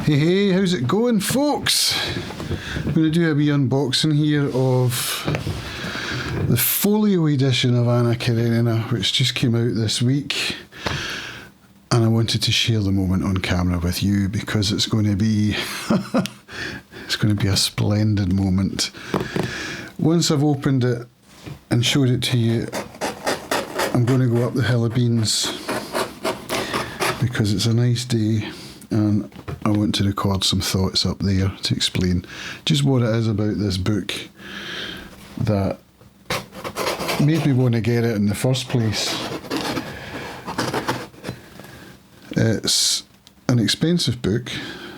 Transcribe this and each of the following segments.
Hey, how's it going, folks? I'm going to do a wee unboxing here of the Folio edition of Anna Karenina, which just came out this week. And I wanted to share the moment on camera with you because it's going to be it's going to be a splendid moment. Once I've opened it and showed it to you, I'm going to go up the hill of beans because it's a nice day and I want to record some thoughts up there to explain just what it is about this book that made me want to get it in the first place. It's an expensive book,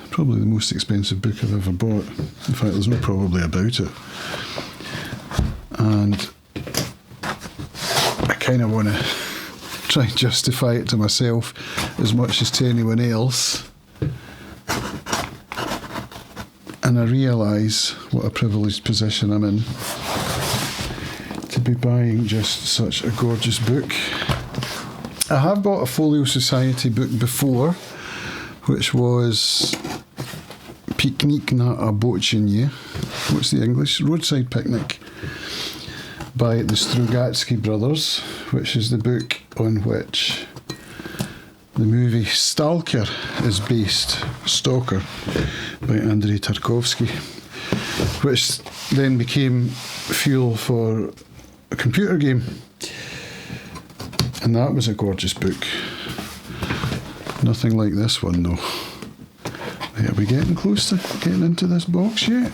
probably the most expensive book I've ever bought. In fact, there's no probably about it. And I kind of want to try and justify it to myself as much as to anyone else. And I realise what a privileged position I'm in to be buying just such a gorgeous book. I have bought a Folio Society book before, which was Picnic na Obociny. What's the English? Roadside Picnic by the Strugatsky brothers, which is the book on which the movie Stalker is based, Stalker, by Andrei Tarkovsky, which then became fuel for a computer game. And that was a gorgeous book. Nothing like this one, though. Are we getting close to getting into this box yet?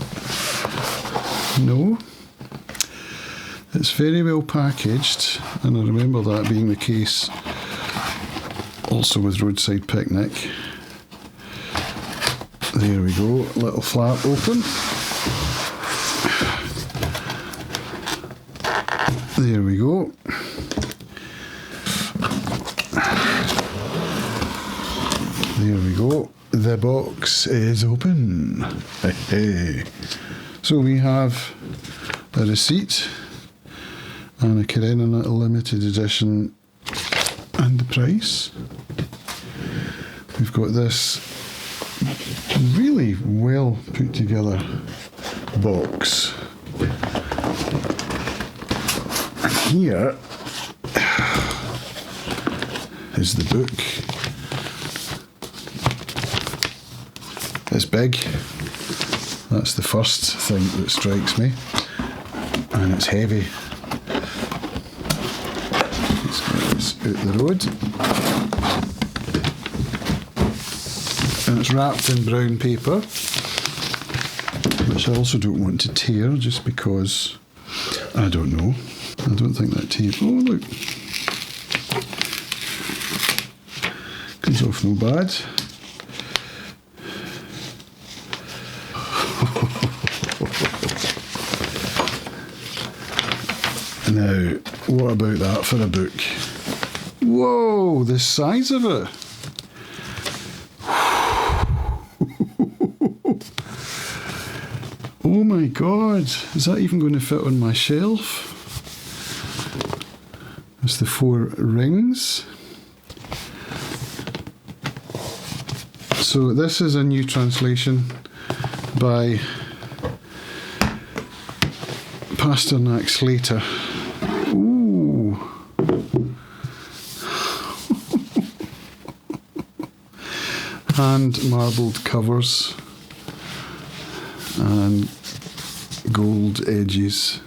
No. It's very well packaged, and I remember that being the case also with Roadside Picnic. There we go, little flap open. There we go. There we go. The box is open. Hey. So we have a receipt, Anna Karenina limited edition, and the price. We've got this really well put together box. And here is the book. It's big. That's the first thing that strikes me. And it's heavy. Let's get this out the road. And it's wrapped in brown paper, which I also don't want to tear just because, I don't know. I don't think that tape, oh look, comes off no bad. Now, what about that for a book? Whoa, the size of it. Oh my God, is that even going to fit on my shelf? There's the 4 rings. So this is a new translation by Pasternak Slater. Ooh. Hand marbled covers and gold edges.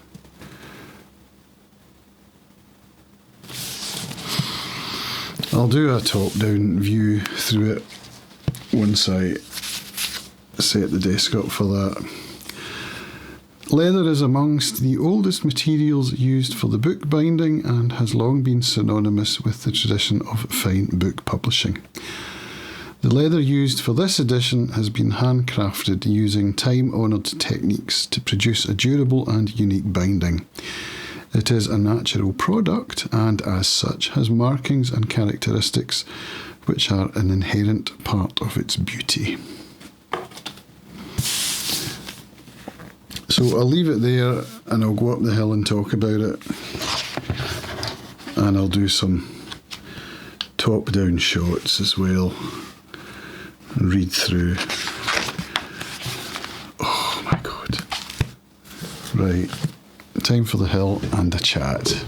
I'll do a top-down view through it once I set the desk up for that. Leather is amongst the oldest materials used for the book binding and has long been synonymous with the tradition of fine book publishing. The leather used for this edition has been handcrafted using time-honoured techniques to produce a durable and unique binding. It is a natural product and, as such, has markings and characteristics which are an inherent part of its beauty. So I'll leave it there and I'll go up the hill and talk about it. And I'll do some top-down shots as well. Read through Right, time for the hill and a chat.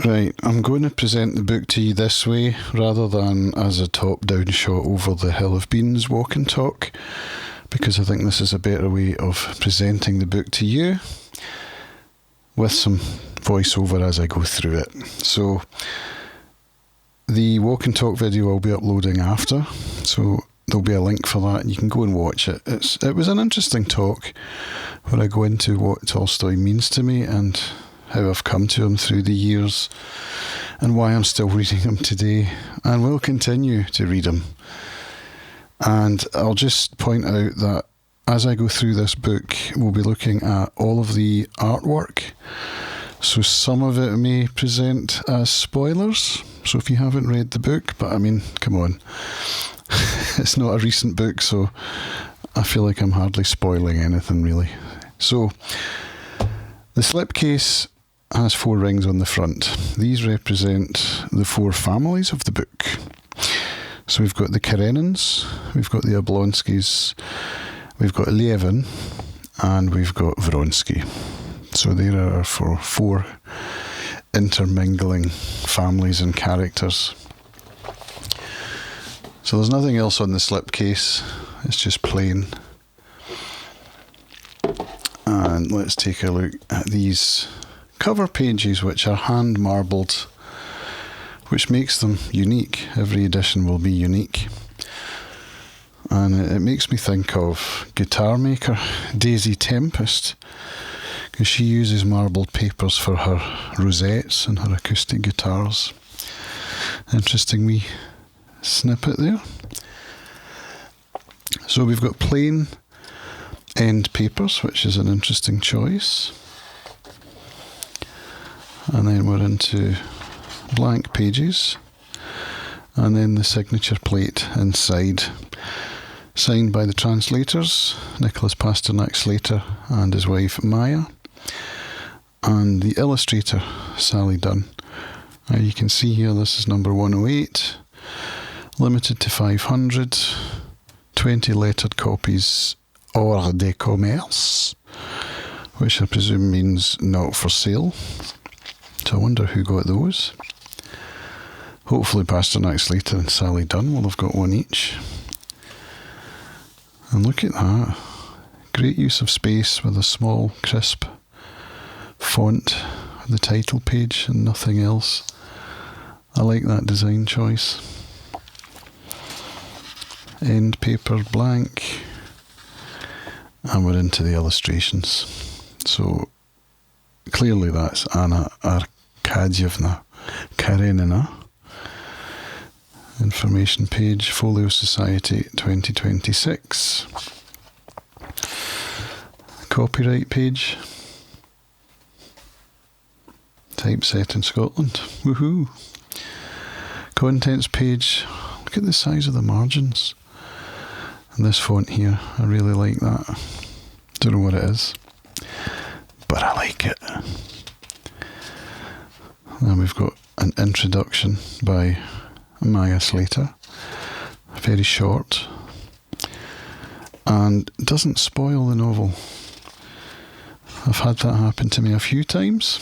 Right, I'm going to present the book to you this way rather than as a top-down shot over the Hill of Beans walk and talk, because I think this is a better way of presenting the book to you with some voiceover as I go through it. So the walk and talk video I'll be uploading after, so there'll be a link for that and you can go and watch it. It was an interesting talk where I go into what Tolstoy means to me and how I've come to him through the years and why I'm still reading him today and will continue to read him. And I'll just point out that as I go through this book, we'll be looking at all of the artwork. So some of it may present as spoilers. So if you haven't read the book, but I mean, come on. It's not a recent book, so I feel like I'm hardly spoiling anything really. So the slipcase has 4 rings on the front. These represent the 4 families of the book. So we've got the Karenins, we've got the Oblonskys, we've got Levin, and we've got Vronsky. So there are 4 intermingling families and characters. So there's nothing else on the slipcase, it's just plain. And let's take a look at these cover pages, which are hand marbled, which makes them unique. Every edition will be unique. And it makes me think of guitar maker Daisy Tempest, because she uses marbled papers for her rosettes and her acoustic guitars. Interesting wee snippet there. So we've got plain end papers, which is an interesting choice. And then we're into blank pages. And then the signature plate inside, signed by the translators, Nicholas Pasternak Slater and his wife Maya, and the illustrator Sally Dunne. Now you can see here this is number 108, limited to 500, 20 lettered copies hors de commerce, which I presume means not for sale. So I wonder who got those. Hopefully Pasternak Slater and Sally Dunne will have got one each. And look at that. Great use of space with a small, crisp font, the title page and nothing else. I like that design choice. End paper blank. And we're into the illustrations. So clearly that's Anna Karenina. Information page, Folio Society 2026. Copyright page. Typeset in Scotland. Woohoo! Contents page. Look at the size of the margins. And this font here, I really like that. Don't know what it is, but I like it. Then we've got an introduction by Maya Slater, very short, and doesn't spoil the novel. I've had that happen to me a few times,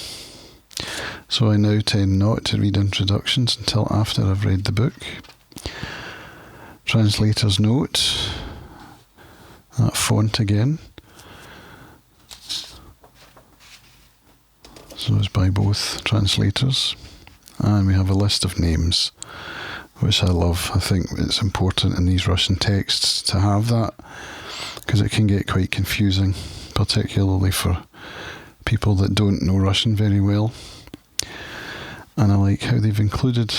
so I now tend not to read introductions until after I've read the book. Translator's note, that font again. So it's by both translators. And we have a list of names, which I love. I think it's important in these Russian texts to have that, because it can get quite confusing, particularly for people that don't know Russian very well. And I like how they've included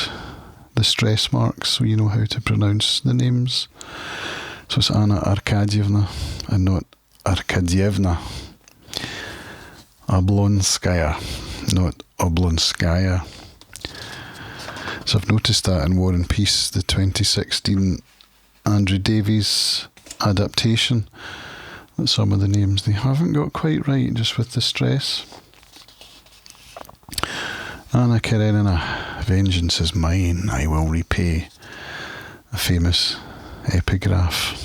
the stress marks so you know how to pronounce the names. So it's Anna Arkadyevna and not Arkadyevna. Oblonskaya, not Oblonskaya. So I've noticed that in War and Peace, the 2016 Andrew Davies adaptation, that some of the names they haven't got quite right, just with the stress. Anna Karenina, vengeance is mine, I will repay. A famous epigraph.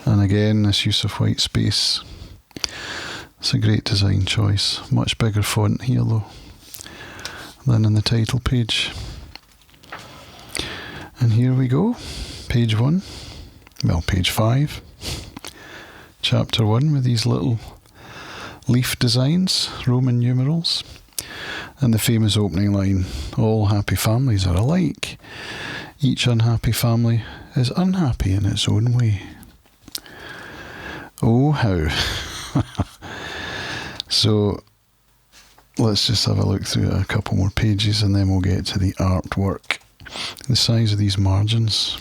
And again, this use of white space. It's a great design choice. Much bigger font here though than in the title page. And here we go. Page 1. Well, page 5. Chapter 1 with these little leaf designs, Roman numerals. And the famous opening line, all happy families are alike. Each unhappy family is unhappy in its own way. Oh, how. So, let's just have a look through a couple more pages and then we'll get to the artwork. The size of these margins.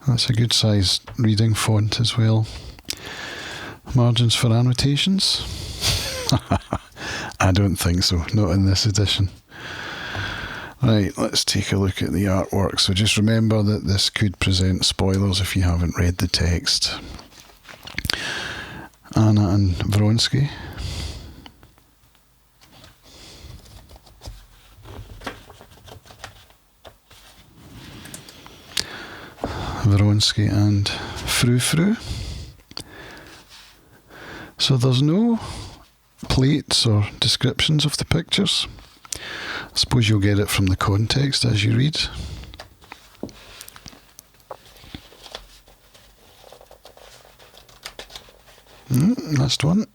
That's a good size reading font as well. Margins for annotations? I don't think so, not in this edition. Right, let's take a look at the artwork. So just remember that this could present spoilers if you haven't read the text. Anna and Vronsky. Vronsky and Frou. So there's no plates or descriptions of the pictures. I suppose you'll get it from the context as you read. Last one.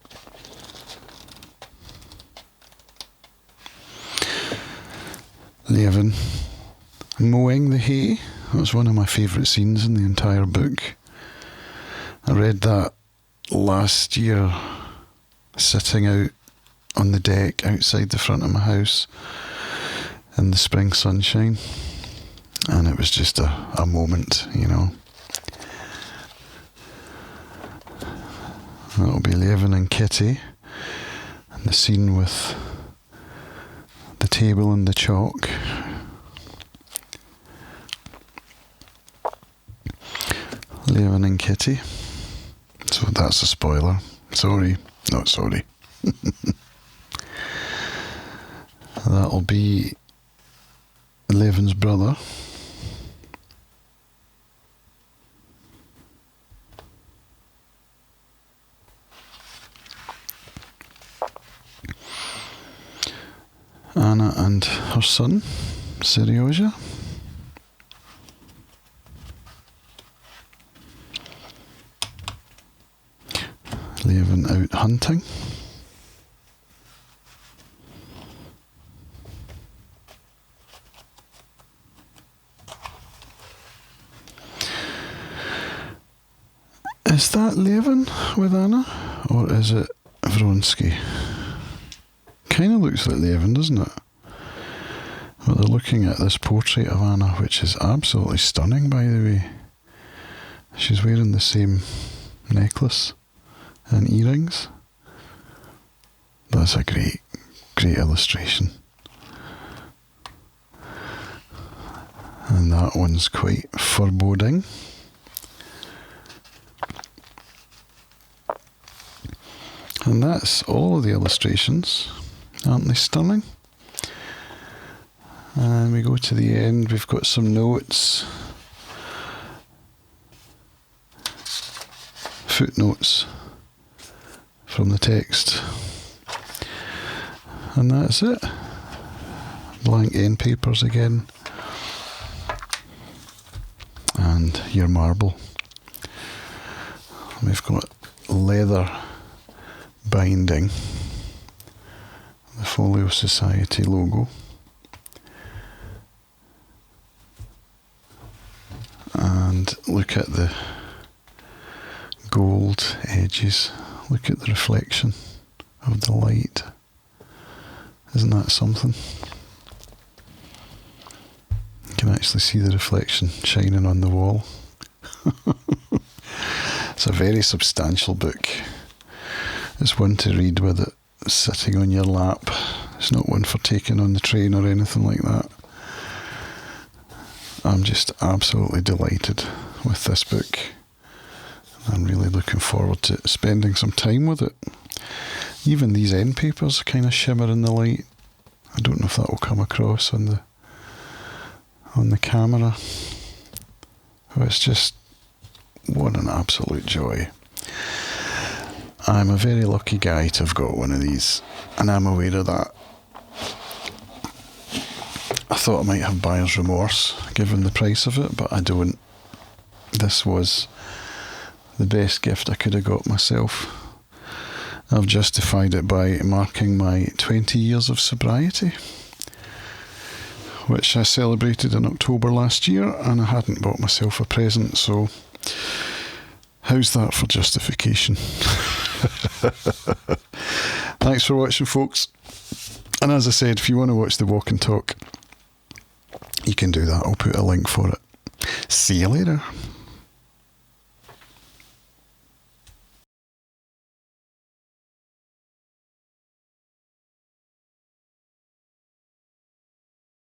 Levin mowing the hay. That's one of my favourite scenes in the entire book. I read that last year, sitting out on the deck outside the front of my house in the spring sunshine, and it was just a moment, you know. That'll be Levin and Kitty, and the scene with the table and the chalk. Levin and Kitty. So that's a spoiler. Sorry. Not sorry. That'll be Levin's brother. Anna and her son, Seryoja. Levin out hunting. Is that Levin with Anna, or is it Vronsky? Kind of looks like Levin, doesn't it? Well, they're looking at this portrait of Anna, which is absolutely stunning, by the way. She's wearing the same necklace and earrings. That's a great illustration. And that one's quite foreboding. And that's all of the illustrations. Aren't they stunning? And we go to the end, we've got some notes. Footnotes from the text. And that's it. Blank end papers again. And your marble. We've got leather binding. The Folio Society logo. And look at the gold edges. Look at the reflection of the light. Isn't that something? You can actually see the reflection shining on the wall. It's a very substantial book. It's one to read with it sitting on your lap. It's not one for taking on the train or anything like that. I'm just absolutely delighted with this book. I'm really looking forward to spending some time with it. Even these end papers kind of shimmer in the light. I don't know if that will come across on the camera. But it's just what an absolute joy. I'm a very lucky guy to have got one of these, and I'm aware of that. I thought I might have buyer's remorse given the price of it, but I don't. This was the best gift I could have got myself. I've justified it by marking my 20 years of sobriety, which I celebrated in October last year, and I hadn't bought myself a present, so how's that for justification? Thanks for watching, folks. And as I said, if you want to watch the walk and talk, you can do that. I'll put a link for it. See you later.